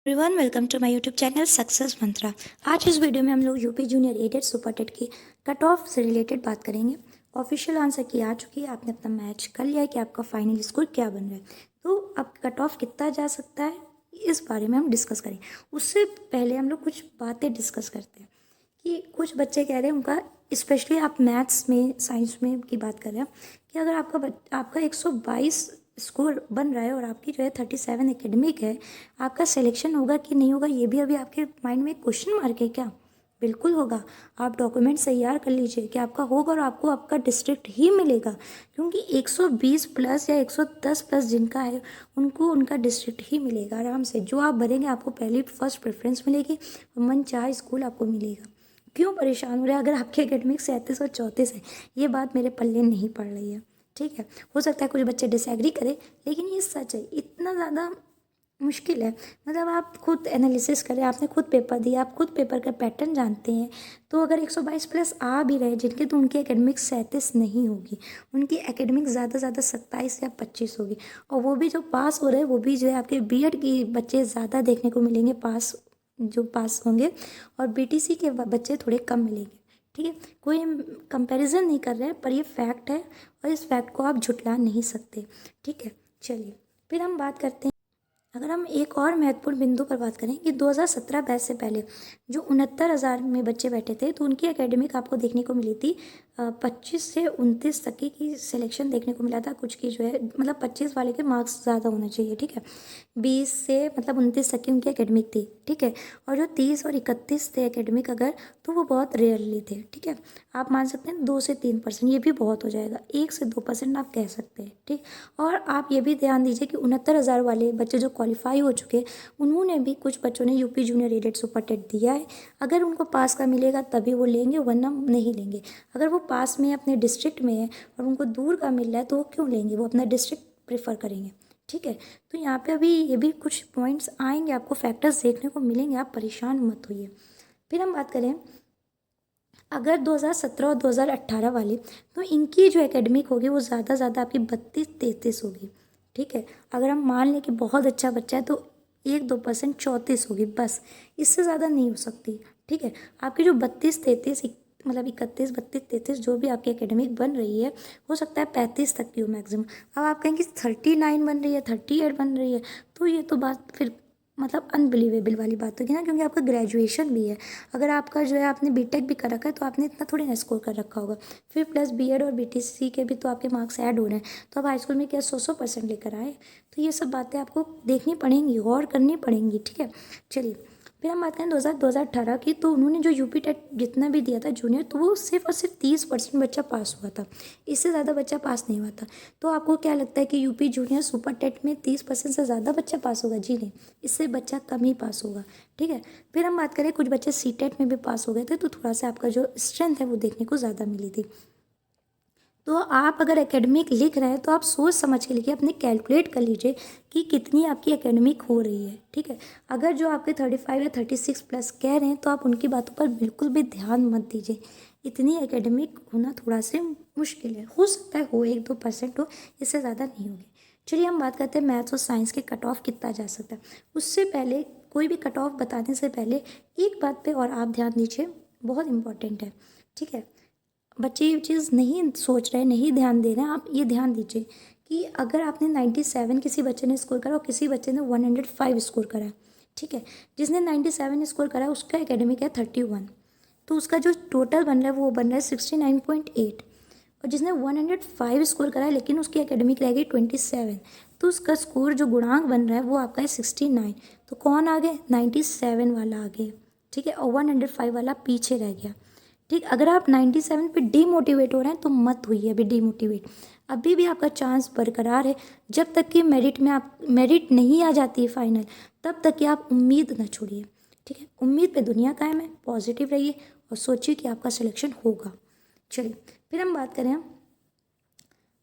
Everyone welcome to my YouTube channel success mantra. आज इस video में हम लोग UP junior aided super TET की कट ऑफ से रिलेटेड बात करेंगे। ऑफिशियल आंसर की आ चुकी है, आपने अपना मैच कर लिया है कि आपका फाइनल स्कोर क्या बन रहा है, तो अब कट ऑफ कितना जा सकता है इस बारे में हम डिस्कस करें। उससे पहले हम लोग कुछ बातें डिस्कस करते हैं कि कुछ बच्चे कह रहे हैं उनका, स्पेशली आप मैथ्स में साइंस में की बात कर रहे हैं कि अगर आपका 122 स्कोर बन रहा है और आपकी जो है 37 एकेडमिक है, आपका सिलेक्शन होगा कि नहीं होगा ये भी अभी आपके माइंड में क्वेश्चन मार्क है क्या? बिल्कुल होगा। आप डॉक्यूमेंट्स तैयार कर लीजिए कि आपका होगा और आपको आपका डिस्ट्रिक्ट ही मिलेगा, क्योंकि 120 प्लस या 110 प्लस जिनका है उनको उनका डिस्ट्रिक्ट ही मिलेगा आराम से। जो आप भरेंगे आपको पहली फर्स्ट प्रेफरेंस मिलेगी और मन चाहे स्कूल आपको मिलेगा। क्यों परेशान हो रहे हैं? अगर आपके एकेडमिक 37 और 34 है, ये बात मेरे पल्ले नहीं पड़ रही है, ठीक है। हो सकता है कुछ बच्चे डिसएग्री करें, लेकिन ये सच है। इतना ज़्यादा मुश्किल है, मतलब आप खुद एनालिसिस करें, आपने खुद पेपर दिया, आप खुद पेपर का पैटर्न जानते हैं। तो अगर 122 प्लस आ भी रहे जिनके, तो उनकी एकेडमिक 37 नहीं होगी, उनकी एकेडमिक ज़्यादा से ज़्यादा 27 या 25 होगी। और वो भी जो पास हो रहे हैं वो भी जो है आपके बीएड की बच्चे ज़्यादा देखने को मिलेंगे जो पास होंगे, और बीटीसी के बच्चे थोड़े कम मिलेंगे, ठीक है। कोई कंपैरिजन नहीं कर रहे हैं, पर ये फैक्ट है और इस फैक्ट को आप झुटला नहीं सकते, ठीक है। चलिए फिर हम बात करते हैं। अगर हम एक और महत्वपूर्ण बिंदु पर बात करें कि 2017 बैच से पहले जो 69,000 में बच्चे बैठे थे, तो उनकी एकेडमिक आपको देखने को मिली थी 25 से 29 तक की सिलेक्शन देखने को मिला था। कुछ की जो है मतलब 25 वाले के मार्क्स ज़्यादा होना चाहिए, ठीक है। 20 से मतलब 29 तक की उनकी एकेडमिक थी, ठीक है। और जो 30 और 31 थे एकेडमिक अगर, तो वो बहुत रेयरली थे, ठीक है। आप मान सकते हैं 2 से 3%, ये भी बहुत हो जाएगा। 1 से 2% आप कह सकते हैं, ठीक। और आप ये भी ध्यान दीजिए कि 69,000 वाले बच्चे जो क्वालिफाई हो चुके, उन्होंने भी, कुछ बच्चों ने UP junior aided super TET दिया है। अगर उनको पास का मिलेगा तभी वो लेंगे, वरना नहीं लेंगे। अगर वो पास में अपने डिस्ट्रिक्ट में है और उनको दूर का मिल रहा है तो वो क्यों लेंगे? वो अपना डिस्ट्रिक्ट प्रेफर करेंगे, ठीक है। तो यहाँ पे अभी ये भी कुछ पॉइंट्स आएंगे, आपको फैक्टर्स देखने को मिलेंगे, आप परेशान मत होइए। फिर हम बात करें अगर 2017 और 2018 वाले, तो इनकी जो एकेडमिक होगी वो ज़्यादा ज़्यादा आपकी 32-33 होगी, ठीक है। अगर हम मान लें कि बहुत अच्छा बच्चा है तो 1-2% 34 होगी, बस, इससे ज़्यादा नहीं हो सकती, ठीक है। आपकी जो 32-33 मतलब 31-32-33 जो भी आपकी एकेडमिक बन रही है, हो सकता है 35 तक की हो मैक्सिमम। अब आप कहेंगे 39 बन रही है, 38 बन रही है, तो ये तो बात फिर मतलब अनबिलीवेबल वाली बात होगी ना, क्योंकि आपका ग्रेजुएशन भी है। अगर आपका जो है आपने बीटेक भी कर रखा है तो आपने इतना थोड़ी ना स्कोर कर रखा होगा, फिर प्लस बीएड और बीटीसी के भी तो आपके मार्क्स ऐड हो रहे हैं, तो आप हाई स्कूल में क्या 100% लेकर आए? तो ये सब बातें आपको देखनी पड़ेंगी, गौर करनी पड़ेंगी, ठीक है। चलिए फिर हम बात करें 2018 की, तो उन्होंने जो यूपी टेट जितना भी दिया था जूनियर, तो वो सिर्फ और सिर्फ 30% बच्चा पास हुआ था, इससे ज़्यादा बच्चा पास नहीं हुआ था। तो आपको क्या लगता है कि यूपी जूनियर सुपर टेट में 30% से ज़्यादा बच्चा पास होगा? जी नहीं, इससे बच्चा कम ही पास होगा, ठीक है। फिर हम बात करें कुछ बच्चे सीटेट में भी पास हो गए थे, तो थोड़ा सा आपका जो स्ट्रेंथ है वो देखने को ज़्यादा मिली थी। तो आप अगर एकेडमिक लिख रहे हैं तो आप सोच समझ के लिखिए, अपने कैलकुलेट कर लीजिए कि कितनी आपकी एकेडमिक हो रही है, ठीक है। अगर जो आपके 35 या 36 प्लस कह रहे हैं तो आप उनकी बातों पर बिल्कुल भी ध्यान मत दीजिए। इतनी एकेडमिक होना थोड़ा से मुश्किल है, हो सकता है हो 1-2% हो, इससे ज़्यादा नहीं होगी। चलिए हम बात करते हैं मैथ्स और साइंस के कट ऑफ कितना जा सकता है। उससे पहले, कोई भी कट ऑफ बताने से पहले एक बात पे और आप ध्यान दीजिए, बहुत इंपॉर्टेंट है, ठीक है। बच्चे ये चीज़ नहीं सोच रहे, नहीं ध्यान दे रहे हैं, आप ये ध्यान दीजिए कि अगर आपने 97 किसी बच्चे ने स्कोर करा और किसी बच्चे ने 105 स्कोर करा है, ठीक है। जिसने 97 स्कोर करा है उसका एकेडमिक है 31, तो उसका जो टोटल बन रहा है वो बन रहा है 69.8। और जिसने 105 स्कोर करा है लेकिन उसकी एकेडमिक रह गई 27, तो उसका स्कोर जो गुणांक बन रहा है वो आपका है 69। तो कौन आगे? 97 वाला आगे, ठीक है, और 105 वाला पीछे रह गया, ठीक। अगर आप 97 पे डीमोटिवेट हो रहे हैं तो मत होइए अभी डीमोटिवेट, अभी भी आपका चांस बरकरार है। जब तक कि मेरिट नहीं आ जाती है फाइनल, तब तक कि आप उम्मीद न छोड़िए, ठीक है। उम्मीद पे दुनिया कायम है, पॉजिटिव रहिए और सोचिए कि आपका सिलेक्शन होगा। चलिए फिर हम बात करें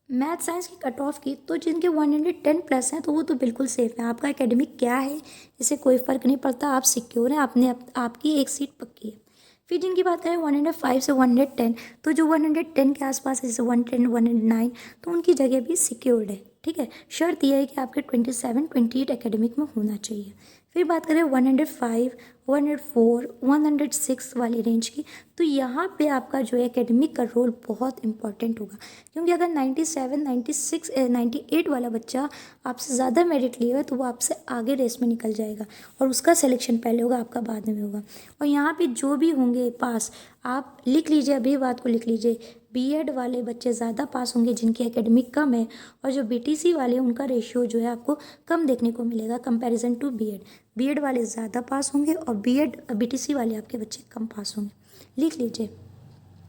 मैथ साइंस की कट ऑफ की, तो जिनके 110 प्लस हैं तो वो तो बिल्कुल सेफ है। आपका एकेडमिक क्या है इससे कोई फ़र्क नहीं पड़ता, आप सिक्योर हैं, आपकी एक सीट पक्की है। फिर जिनकी बात करें 105 से 110, तो जो 110 के आसपास है, जैसे 110 109, तो उनकी जगह भी सिक्योर्ड है, ठीक है। शर्त यह है कि आपके 27-28 एकेडमिक में होना चाहिए। फिर बात करें 105, 104, 106 वाली रेंज की, तो यहाँ पे आपका जो है एकेडमिक का रोल बहुत इंपॉर्टेंट होगा, क्योंकि अगर 97, 96, 98 वाला बच्चा आपसे ज़्यादा मेरिट लिए हुआ है तो वो आपसे आगे रेस में निकल जाएगा और उसका सिलेक्शन पहले होगा, आपका बाद में होगा। और यहाँ पे जो भी होंगे पास, आप लिख लीजिए, अभी बात को लिख लीजिए, बीएड वाले बच्चे ज़्यादा पास होंगे जिनकी एकेडमिक कम है, और जो बीटीसी वाले उनका रेशियो जो है आपको कम देखने को मिलेगा कंपैरिजन टू बीएड। बीएड वाले ज़्यादा पास होंगे और बीटीसी वाले आपके बच्चे कम पास होंगे। लिख लीजिए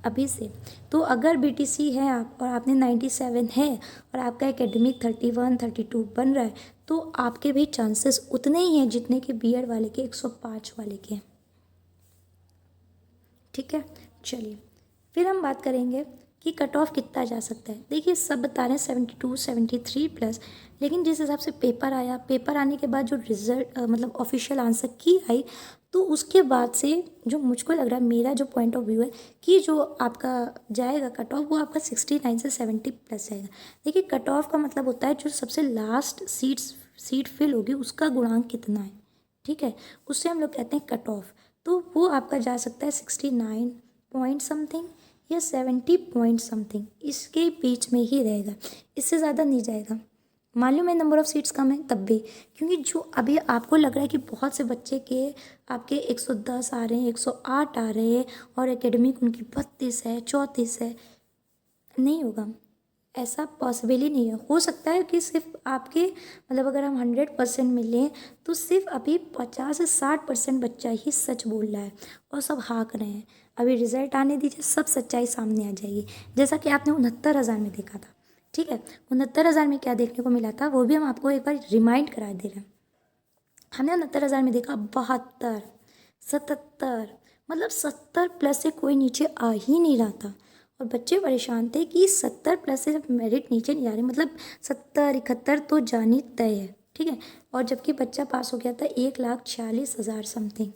अभी से। तो अगर बीटीसी है आप और आपने 97 है और आपका एकेडमिक 31, 32 बन रहा है, तो आपके भी चांसेस उतने ही हैं जितने कि बीएड वाले के 105 वाले के हैं। ठीक है, चलिए फिर हम बात करेंगे कि कट ऑफ कितना जा सकता है। देखिए सब बता रहे हैं 72, 73 प्लस, लेकिन जिस हिसाब से पेपर आया, पेपर आने के बाद जो रिजल्ट मतलब ऑफिशियल आंसर की आई, तो उसके बाद से जो मुझको लग रहा है, मेरा जो पॉइंट ऑफ व्यू है कि जो आपका जाएगा कट ऑफ वो आपका 69 से 70 प्लस जाएगा। देखिए कट ऑफ का मतलब होता है जो सबसे लास्ट सीट फिल होगी उसका गुणांक कितना है, ठीक है, उससे हम लोग कहते हैं कट ऑफ। तो वो आपका जा सकता है 69 पॉइंट समथिंग या 70 पॉइंट समथिंग, इसके बीच में ही रहेगा, इससे ज़्यादा नहीं जाएगा। मालूम है नंबर ऑफ़ सीट्स कम है तब भी, क्योंकि जो अभी आपको लग रहा है कि बहुत से बच्चे के आपके 110 आ रहे हैं, 108 आ रहे हैं और एकेडमिक उनकी 32 है, 34 है, नहीं होगा, ऐसा पॉसिबल ही नहीं है। हो सकता है कि सिर्फ आपके मतलब अगर हम 100% में लें तो सिर्फ अभी 50 से 60% बच्चा ही सच बोल रहा है और सब हाँक रहे हैं। अभी रिजल्ट आने दीजिए, सब सच्चाई सामने आ जाएगी। जैसा कि आपने 69,000 में देखा था, ठीक है, 69,000 में क्या देखने को मिला था वो भी हम आपको एक बार रिमाइंड करा दे रहे हैं। हमने 69,000 में देखा 72, 77, मतलब 70 प्लस से कोई नीचे आ ही नहीं रहा था और बच्चे परेशान थे कि 70 प्लस से मेरिट नीचे नहीं आ रही, मतलब 70, 71 तो जानी तय है, ठीक है। और जबकि बच्चा पास हो गया था 1,40,000 समथिंग,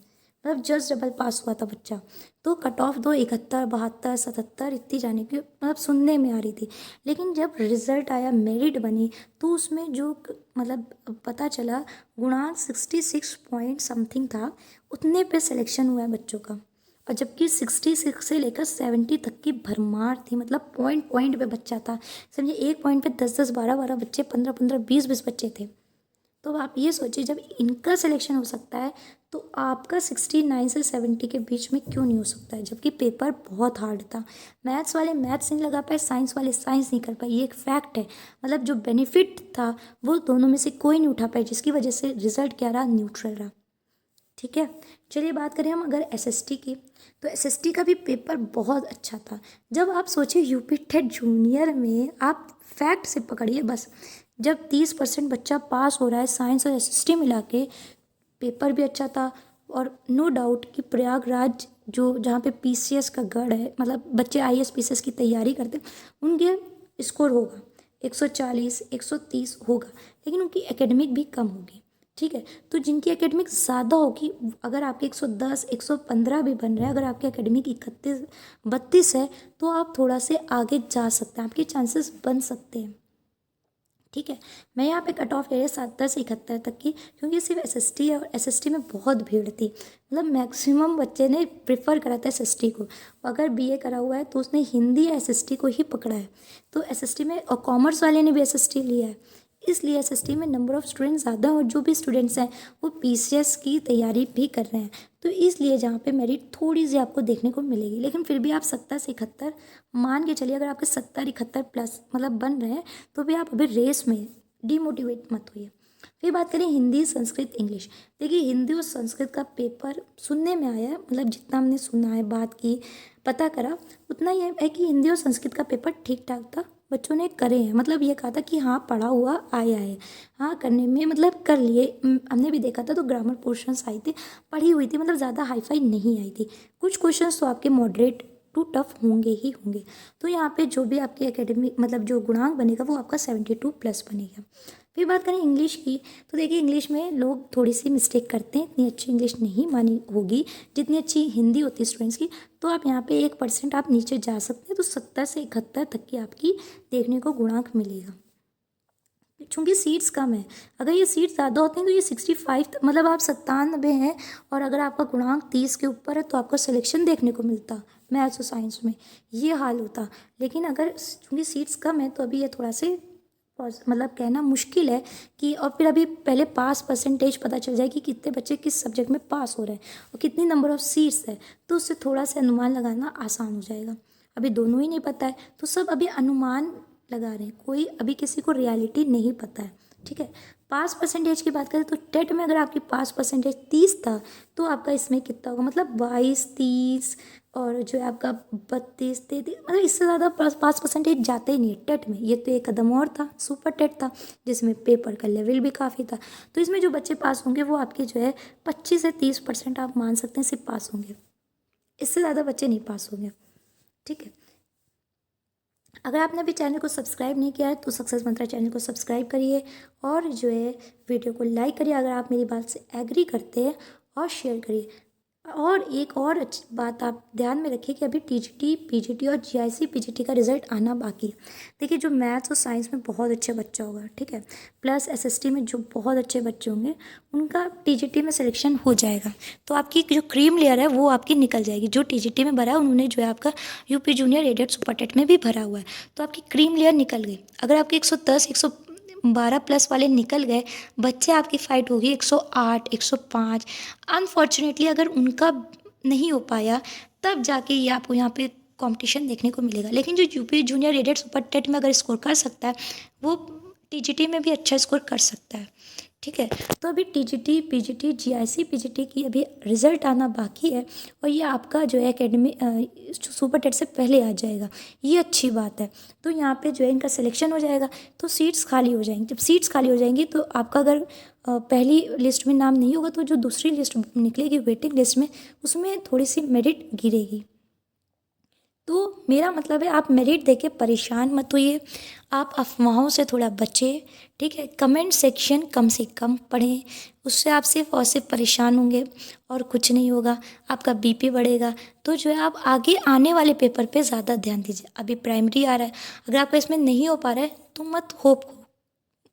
मतलब जस्ट डबल पास हुआ था बच्चा। तो कट ऑफ दो 71, 72, 77 इतनी जाने की मतलब सुनने में आ रही थी, लेकिन जब रिजल्ट आया, मेरिट बनी, तो उसमें जो मतलब पता चला गुणांक 66 पॉइंट समथिंग था, उतने पे सिलेक्शन हुआ है बच्चों का। और जबकि 66 से लेकर 70 तक की भरमार थी, मतलब पॉइंट पॉइंट पे बच्चा था, समझिए एक पॉइंट पे 10-10, 12-12 बच्चे, 15-15, 20-20 बच्चे थे। तो आप ये सोचिए जब इनका सिलेक्शन हो सकता है तो आपका 69 से 70 के बीच में क्यों नहीं हो सकता है, जबकि पेपर बहुत हार्ड था। मैथ्स वाले मैथ्स नहीं लगा पाए, साइंस वाले साइंस नहीं कर पाए, ये एक फैक्ट है। मतलब जो बेनिफिट था वो दोनों में से कोई नहीं उठा पाए, जिसकी वजह से रिजल्ट क्या रहा, न्यूट्रल रहा, ठीक है। चलिए बात करें हम अगर एसएसटी की, तो एसएसटी का भी पेपर बहुत अच्छा था। जब आप सोचिए यूपी टेट जूनियर में, आप फैक्ट से पकड़िए बस, जब 30% बच्चा पास हो रहा है साइंस और एसएसटी मिला के, पेपर भी अच्छा था। और नो डाउट कि प्रयागराज जो जहाँ पे पीसीएस का गढ़ है, मतलब बच्चे आईएएस पीसीएस की तैयारी करते, उनके स्कोर होगा 140, 130 होगा, लेकिन उनकी एकेडमिक भी कम होगी, ठीक है। तो जिनकी एकेडमिक ज़्यादा होगी, अगर आपके 110, 115 भी बन रहे हैं, अगर आपकी एकेडमिक 31, 32 है, तो आप थोड़ा से आगे जा सकते हैं, आपके चांसेस बन सकते हैं, ठीक है। मैं यहाँ पे कट ऑफ ले रही 70 से 71 तक की, क्योंकि सिर्फ एसएसटी है और एसएसटी में बहुत भीड़ थी, मतलब मैक्सिमम बच्चे ने प्रेफर करा था एसएसटी को। अगर बीए करा हुआ है तो उसने हिंदी या एसएसटी को ही पकड़ा है, तो एसएसटी में, और कॉमर्स वाले ने भी एसएसटी लिया है, इसलिए एसएसटी में नंबर ऑफ़ स्टूडेंट्स ज़्यादा, और जो भी स्टूडेंट्स हैं वो पीसीएस की तैयारी भी कर रहे हैं, तो इसलिए जहाँ पे मेरिट थोड़ी सी आपको देखने को मिलेगी। लेकिन फिर भी आप 70 से 71 मान के चलिए, अगर आपके 70, 71 प्लस मतलब बन रहे हैं, तो भी आप अभी रेस में, डिमोटिवेट मत होइए। फिर बात करें हिंदी, संस्कृत, इंग्लिश। देखिए हिंदी और संस्कृत का पेपर सुनने में आया है, मतलब जितना हमने सुना है, बात की, पता करा, उतना ही है कि हिंदी और संस्कृत का पेपर ठीक ठाक था, बच्चों ने करे हैं, मतलब ये कहा था कि हाँ पढ़ा हुआ आया है, हाँ करने में मतलब कर लिए। हमने भी देखा था तो ग्रामर पोर्शंस आई थी, पढ़ी हुई थी, मतलब ज़्यादा हाईफाई नहीं आई थी। कुछ क्वेश्चंस तो आपके मॉडरेट टू टफ होंगे ही होंगे। तो यहाँ पे जो भी आपके एकेडमिक मतलब जो गुणांक बनेगा वो आपका 72 प्लस बनेगा। फिर बात करें इंग्लिश की, तो देखिए इंग्लिश में लोग थोड़ी सी मिस्टेक करते हैं, इतनी अच्छी इंग्लिश नहीं मानी होगी जितनी अच्छी हिंदी होती है स्टूडेंट्स की। तो आप यहाँ पे 1% आप नीचे जा सकते हैं, तो 70 से 71 तक की आपकी देखने को गुणांक मिलेगा। चूँकि सीट्स कम है, अगर ये सीट्स ज़्यादा होती हैं तो ये 65 मतलब आप 97 हैं, और अगर आपका गुणांक 30 के ऊपर है तो आपको सिलेक्शन देखने को मिलता मैथ्स और साइंस में, ये हाल होता। लेकिन अगर चूँकि सीट्स कम है तो अभी ये थोड़ा से मतलब कहना मुश्किल है कि, और फिर अभी पहले पास परसेंटेज पता चल जाए कि कितने बच्चे किस सब्जेक्ट में पास हो रहे हैं और कितनी नंबर ऑफ सीट्स है, तो उससे थोड़ा सा अनुमान लगाना आसान हो जाएगा। अभी दोनों ही नहीं पता है तो सब अभी अनुमान लगा रहे हैं, कोई अभी किसी को रियलिटी नहीं पता है। ठीक है, पास परसेंटेज की बात करें तो टेट में अगर आपकी पास परसेंटेज 30 था तो आपका इसमें कितना होगा, मतलब 22, 30 और जो है आपका 32, 33, मतलब इससे ज़्यादा पास परसेंटेज जाते ही नहीं है टेट में। ये तो एक कदम और था, सुपर टेट था जिसमें पेपर का लेवल भी काफ़ी था। तो इसमें जो बच्चे पास होंगे वो आपके जो है 25 से 30% आप मान सकते हैं सिर्फ पास होंगे, इससे ज़्यादा बच्चे नहीं पास होंगे। ठीक है, अगर आपने अभी चैनल को सब्सक्राइब नहीं किया है तो सक्सेस मंत्रा चैनल को सब्सक्राइब करिए और जो है वीडियो को लाइक करिए अगर आप मेरी बात से एग्री करते हैं, और शेयर करिए। और एक और अच्छी बात आप ध्यान में रखिए कि अभी टीजीटी, पीजीटी और जीआईसी पीजीटी का रिजल्ट आना बाकी है। देखिए, जो मैथ्स और साइंस में बहुत अच्छा बच्चा होगा, ठीक है, प्लस एसएसटी में जो बहुत अच्छे बच्चे होंगे उनका टीजीटी में सिलेक्शन हो जाएगा। तो आपकी जो क्रीम लेयर है वो आपकी निकल जाएगी। जो टीजीटी में भरा है उन्होंने जो है आपका UP junior aided super TET में भी भरा हुआ है, तो आपकी क्रीम लेयर निकल गई। अगर आपके 110, 112 प्लस वाले निकल गए बच्चे, आपकी फ़ाइट होगी 108, 105। अनफॉर्चुनेटली अगर उनका नहीं हो पाया तब जाके ये आपको यहाँ पे कंपटीशन देखने को मिलेगा। लेकिन जो UP junior aided super TET में अगर स्कोर कर सकता है वो टीजीटी में भी अच्छा स्कोर कर सकता है। ठीक है, तो अभी टीजीटी, पीजीटी, जीआईसी पीजीटी की अभी रिजल्ट आना बाकी है, और ये आपका जो है एकेडमी सुपर टेट से पहले आ जाएगा, ये अच्छी बात है। तो यहाँ पे जो है इनका सिलेक्शन हो जाएगा तो सीट्स खाली हो जाएंगी। जब सीट्स खाली हो जाएंगी तो आपका अगर पहली लिस्ट में नाम नहीं होगा तो जो दूसरी लिस्ट निकलेगी वेटिंग लिस्ट में, उसमें थोड़ी सी मेरिट गिरेगी। तो मेरा मतलब है आप मेरिट देके परेशान मत होइए, आप अफवाहों से थोड़ा बचें। ठीक है, कमेंट सेक्शन कम से कम पढ़ें, उससे आप सिर्फ और सिर्फ परेशान होंगे और कुछ नहीं होगा, आपका बीपी बढ़ेगा। तो जो है आप आगे आने वाले पेपर पे ज़्यादा ध्यान दीजिए। अभी प्राइमरी आ रहा है, अगर आपका इसमें नहीं हो पा रहा है तो मत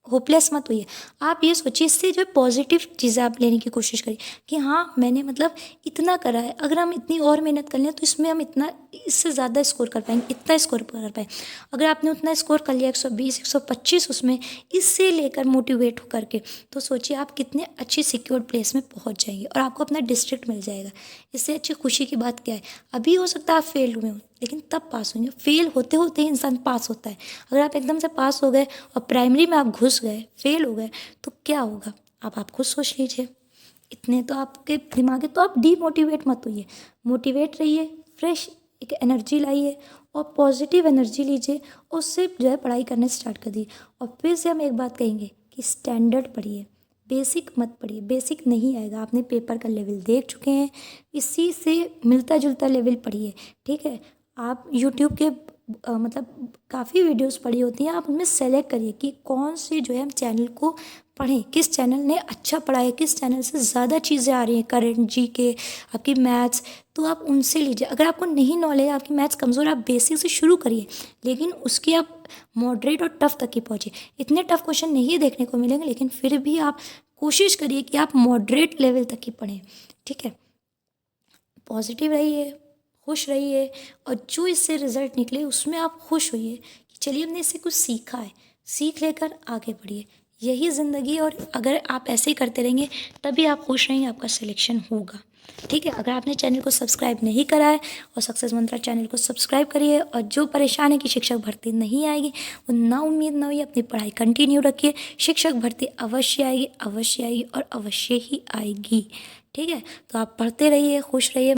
होपलेस मत होइए। आप ये सोचिए, इससे जो है पॉजिटिव चीज़ें आप लेने की कोशिश करिए कि हाँ मैंने मतलब इतना करा है, अगर हम इतनी और मेहनत कर लें तो इसमें हम इतना, इससे ज़्यादा स्कोर कर पाएंगे, इतना स्कोर कर पाएंगे। अगर आपने उतना स्कोर कर लिया 120, 125 उसमें, इससे लेकर मोटिवेट होकर के, तो सोचिए आप कितने अच्छी सिक्योर्ड प्लेस में पहुँच जाएंगे और आपको अपना डिस्ट्रिक्ट मिल जाएगा। इससे अच्छी खुशी की बात क्या है। अभी हो सकता है आप फेल हुए हो लेकिन तब पास होंगे। फेल होते होते ही इंसान पास होता है। अगर आप एकदम से पास हो गए और प्राइमरी में आप घुस गए, फेल हो गए, तो क्या होगा आप खुद सोच लीजिए। इतने तो आपके दिमाग है, तो आप डीमोटिवेट मत होइए, मोटिवेट रहिए, फ्रेश एक एनर्जी लाइए और पॉजिटिव एनर्जी लीजिए, और उससे जो है पढ़ाई करने स्टार्ट कर दिए। और फिर से हम एक बात कहेंगे कि स्टैंडर्ड पढ़िए, बेसिक मत पढ़िए। बेसिक नहीं आएगा, आपने पेपर का लेवल देख चुके हैं, इसी से मिलता जुलता लेवल पढ़िए। ठीक है, आप यूट्यूब के मतलब काफ़ी वीडियोस पड़ी होती हैं, आप उनमें सेलेक्ट करिए कि कौन से जो है हम चैनल को पढ़ें, किस चैनल ने अच्छा पढ़ा है, किस चैनल से ज़्यादा चीज़ें आ रही हैं, करंट जी के, आपकी मैथ्स, तो आप उनसे लीजिए। अगर आपको नहीं नॉलेज, आपकी मैथ्स कमज़ोर, आप बेसिक से शुरू करिए, लेकिन उसकी आप मॉडरेट और टफ तक ही पहुँचिए। इतने टफ क्वेश्चन नहीं देखने को मिलेंगे, लेकिन फिर भी आप कोशिश करिए कि आप मॉडरेट लेवल तक ही पढ़ें। ठीक है, पॉजिटिव रहिए, खुश रहिए, और जो इससे रिज़ल्ट निकले उसमें आप खुश होइए कि चलिए हमने इससे कुछ सीखा है, सीख लेकर आगे बढ़िए। यही ज़िंदगी है, और अगर आप ऐसे ही करते रहेंगे तभी आप खुश रहेंगे, आपका सिलेक्शन होगा। ठीक है, अगर आपने चैनल को सब्सक्राइब नहीं करा है और सक्सेस मंत्रा चैनल को सब्सक्राइब करिए, और जो परेशान है कि शिक्षक भर्ती नहीं आएगी वो ना उम्मीद ना होइए, अपनी पढ़ाई कंटिन्यू रखिए। शिक्षक भर्ती अवश्य आएगी, अवश्य आएगी और अवश्य ही आएगी। ठीक है, तो आप पढ़ते रहिए, खुश रहिए।